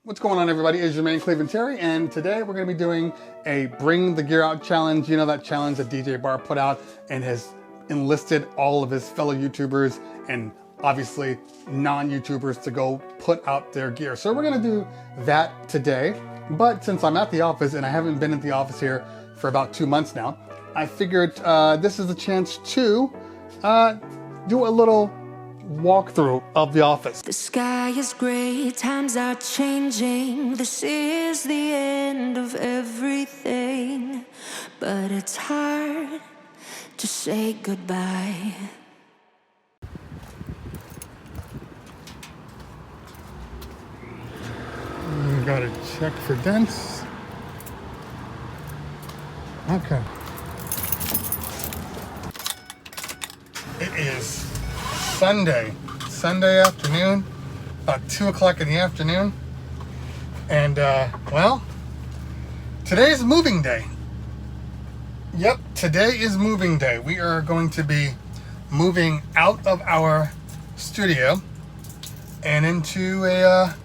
What's going on, everybody? It's your man Cleveland Terry, and today we're going to be doing a Bring the Gear Out challenge. You know, that challenge that DJ Bar put out and has enlisted all of his fellow YouTubers and obviously non-YouTubers to go put out their gear. So we're going to do that today. But since I'm at the office and I haven't been at the office here for about 2 months now, I figured this is a chance to do a little walkthrough of the office. The sky is gray, times are changing. This is the end of everything, but it's hard to say goodbye. We gotta check for dents. Okay. It is Sunday afternoon, about 2 o'clock in the afternoon. And well, today's moving day. Yep, today is moving day. We are going to be moving out of our studio and into a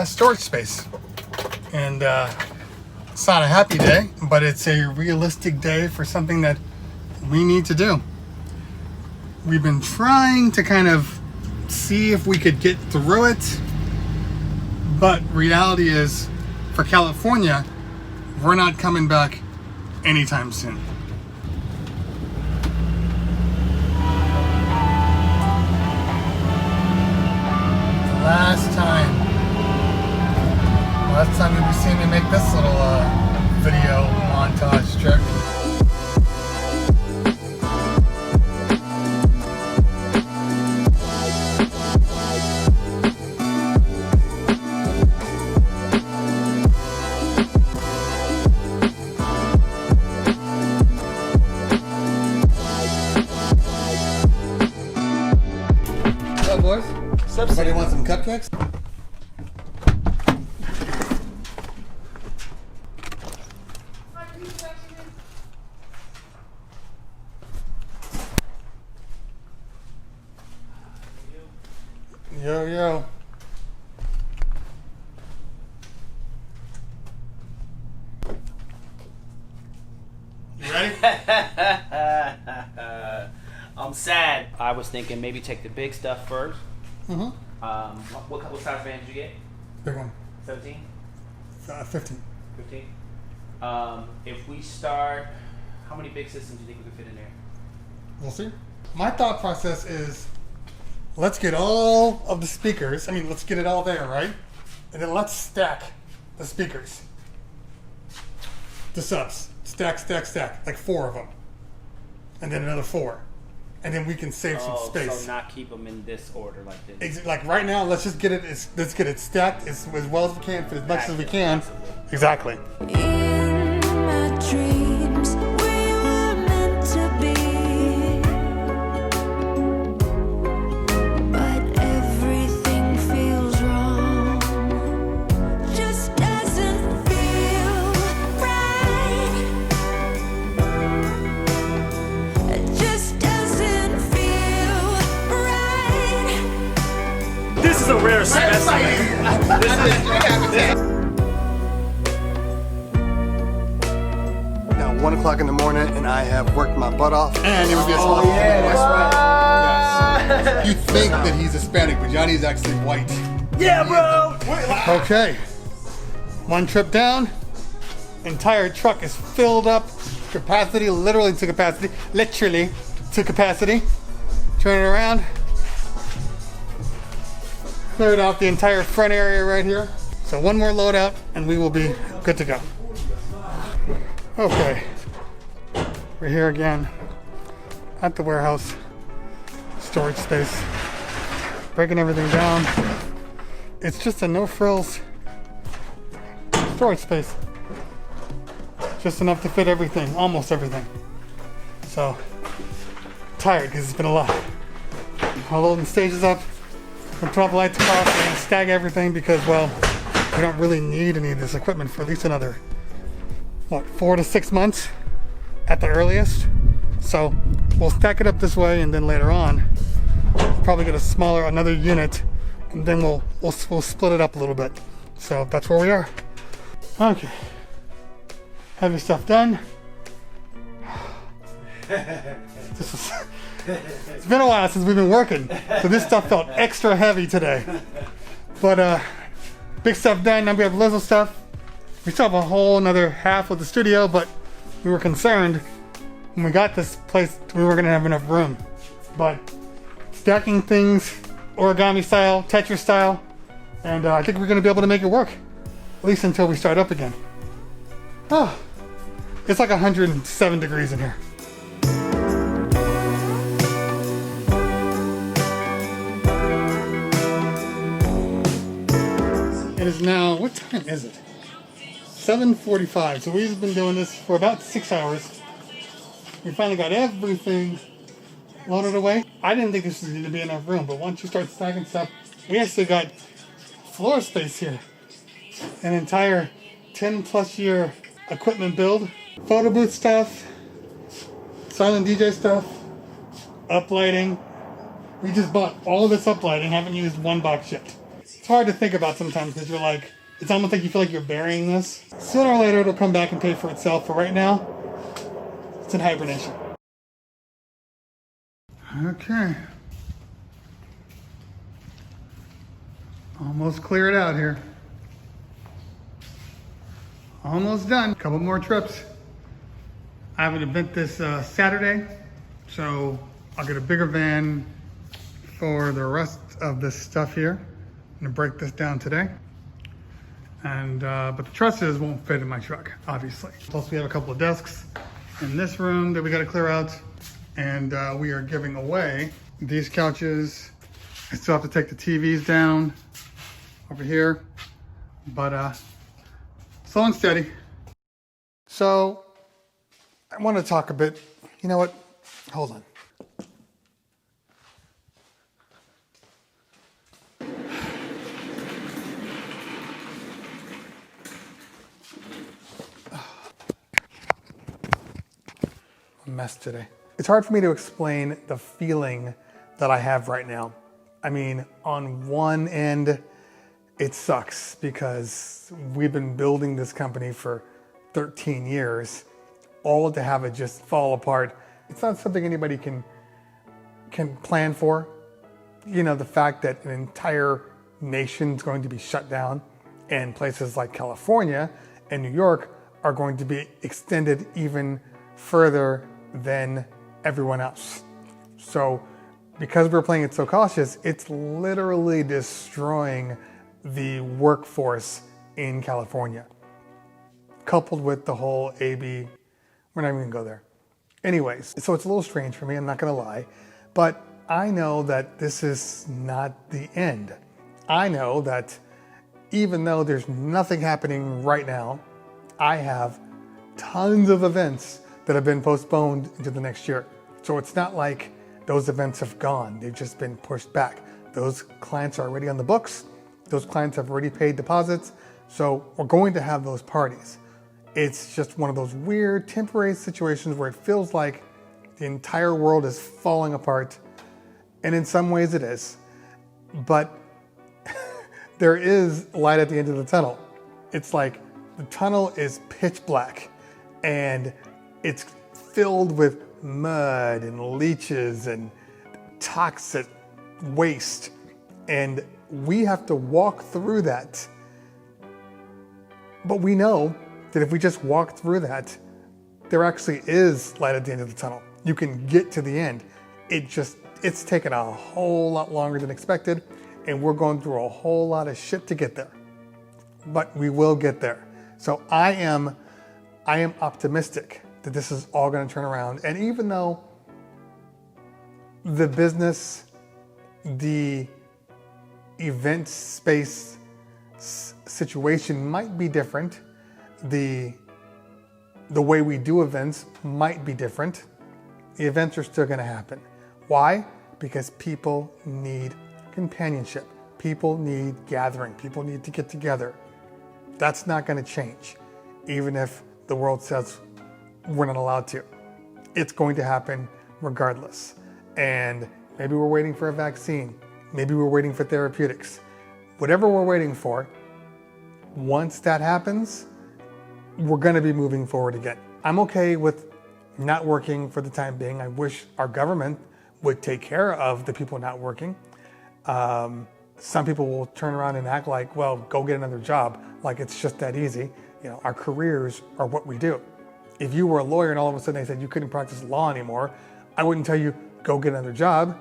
storage space. And it's not a happy day, but it's a realistic day for something that we need to do. We've been trying to kind of see if we could get through it, but reality is, for California, we're not coming back anytime soon. Last time you'll be seeing me make this little video montage trick. What's up, boys? Somebody want some cupcakes? Yo, yo. You ready? I'm sad. I was thinking maybe take the big stuff first. Mm-hmm. What size van did you get? Big one. 17? 15. 15? If we start, how many big systems do you think we could fit in there? We'll see. My thought process is, let's get all of the speakers. I mean, let's get it all there, right? And then let's stack the speakers. The subs. Stack. Like 4 of them. And then another 4. And then we can save some space. So not keep them in this order like this. Like right now, let's just get it. Let's get it stacked as well as we can, for as much as we can. Exactly. In my dreams, we were meant to be, but everything feels wrong. Just doesn't feel right. It just doesn't feel right. This is a rare specimen. Now 1 o'clock in the morning, and I have worked my butt off. And it would be a small that's right. Yes. You think that he's Hispanic, but Johnny's actually white. Yeah, bro. Okay. 1 trip down. Entire truck is filled up. Capacity, literally to capacity. Literally to capacity. Turn it around. Cleared out the entire front area right here. So 1 more load out and we will be good to go. Okay. We're here again at the warehouse. Storage space. Breaking everything down. It's just a no frills storage space. Just enough to fit everything, almost everything. So, tired because it's been a lot. I'll load the stages up. We'll put all the lights across and stag everything because, well, we don't really need any of this equipment for at least another, 4 to 6 months at the earliest. So we'll stack it up this way, and then later on, we'll probably get another unit and then we'll split it up a little bit. So that's where we are. Okay. Heavy stuff done. It's been a while since we've been working, so this stuff felt extra heavy today. But big stuff done. Now we have little stuff. We still have a whole another half of the studio, but we were concerned when we got this place we weren't gonna have enough room. But stacking things, origami style, Tetris style, and I think we're gonna be able to make it work, at least until we start up again. Oh, it's like 107 degrees in here. It is now, what time is it? 7:45, so we've been doing this for about 6 hours. We finally got everything loaded away. I didn't think this was going to be enough room, but once you start stacking stuff, we actually got floor space here. An entire 10 plus year equipment build, photo booth stuff, silent DJ stuff, uplighting. We just bought all of this uplighting, haven't used one box yet. It's hard to think about sometimes because you're like, it's almost like you feel like you're burying this. Sooner or later it'll come back and pay for itself, but right now, it's in hibernation. Okay. Almost cleared out here. Almost done. Couple more trips. I have an event this Saturday, so I'll get a bigger van for the rest of this stuff here. I'm gonna break this down today. And but the trusses won't fit in my truck, obviously. Plus we have a couple of desks in this room that we gotta clear out. And we are giving away these couches. I still have to take the TVs down over here, but slow and steady. So I want to talk a bit, you know what, hold on. A mess today. It's hard for me to explain the feeling that I have right now. I mean, on one end, it sucks because we've been building this company for 13 years, all to have it just fall apart. It's not something anybody can plan for. You know, the fact that an entire nation's going to be shut down and places like California and New York are going to be extended even further than everyone else. So because we're playing it so cautious, it's literally destroying the workforce in California. Coupled with the whole AB, we're not even gonna go there. Anyways, so it's a little strange for me, I'm not gonna lie, but I know that this is not the end. I know that even though there's nothing happening right now, I have tons of events that have been postponed into the next year. So it's not like those events have gone, they've just been pushed back. Those clients are already on the books, those clients have already paid deposits, so we're going to have those parties. It's just one of those weird temporary situations where it feels like the entire world is falling apart, and in some ways it is, but there is light at the end of the tunnel. It's like the tunnel is pitch black, and it's filled with mud and leeches and toxic waste. And we have to walk through that. But we know that if we just walk through that, there actually is light at the end of the tunnel. You can get to the end. It's taken a whole lot longer than expected, and we're going through a whole lot of shit to get there. But we will get there. So I am optimistic that this is all going to turn around. And even though the business, the event space situation might be different, the way we do events might be different, the events are still going to happen. Why? Because people need companionship. People need gathering. People need to get together. That's not going to change, even if the world says we're not allowed to. It's going to happen regardless. And maybe we're waiting for a vaccine. Maybe we're waiting for therapeutics. Whatever we're waiting for, once that happens, we're going to be moving forward again. I'm okay with not working for the time being. I wish our government would take care of the people not working. Some people will turn around and act like, well, go get another job, like it's just that easy. You know, our careers are what we do. If you were a lawyer and all of a sudden they said you couldn't practice law anymore, I wouldn't tell you, go get another job.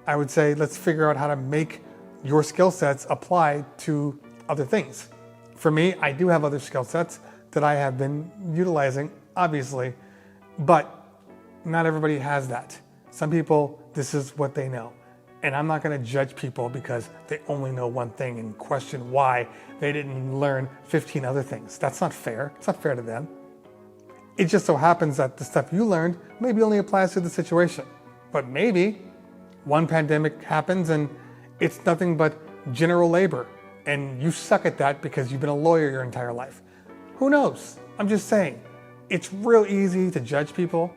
I would say, let's figure out how to make your skill sets apply to other things. For me, I do have other skill sets that I have been utilizing, obviously, but not everybody has that. Some people, this is what they know. And I'm not going to judge people because they only know one thing and question why they didn't learn 15 other things. That's not fair. It's not fair to them. It just so happens that the stuff you learned maybe only applies to the situation. But maybe one pandemic happens and it's nothing but general labor. And you suck at that because you've been a lawyer your entire life. Who knows? I'm just saying, it's real easy to judge people.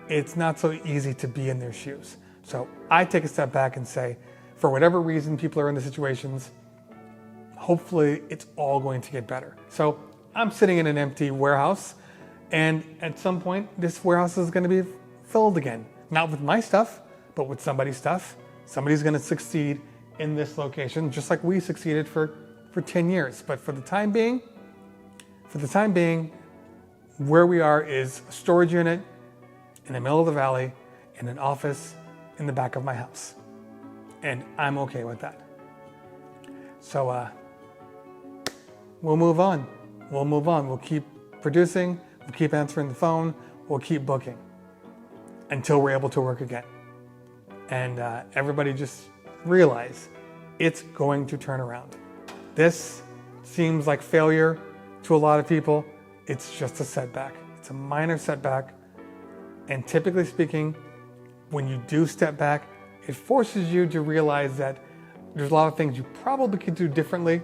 It's not so easy to be in their shoes. So I take a step back and say, for whatever reason people are in the situations, hopefully it's all going to get better. So I'm sitting in an empty warehouse, and at some point this warehouse is going to be filled again. Not with my stuff, but with somebody's stuff. Somebody's going to succeed in this location, just like we succeeded for 10 years. But for the time being, where we are is a storage unit in the middle of the valley in an office in the back of my house. And I'm okay with that. So we'll move on. We'll keep producing, we'll keep answering the phone, we'll keep booking until we're able to work again. And everybody just realize it's going to turn around. This seems like failure to a lot of people. It's just a setback. It's a minor setback. And typically speaking, when you do step back, it forces you to realize that there's a lot of things you probably could do differently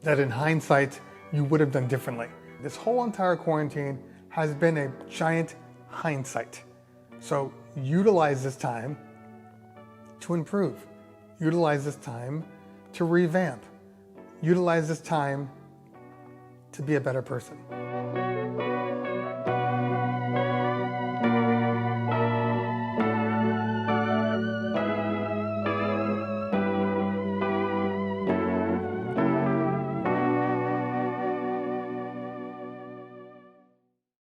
that in hindsight, you would have done differently. This whole entire quarantine has been a giant hindsight. So utilize this time to improve. Utilize this time to revamp. Utilize this time to be a better person.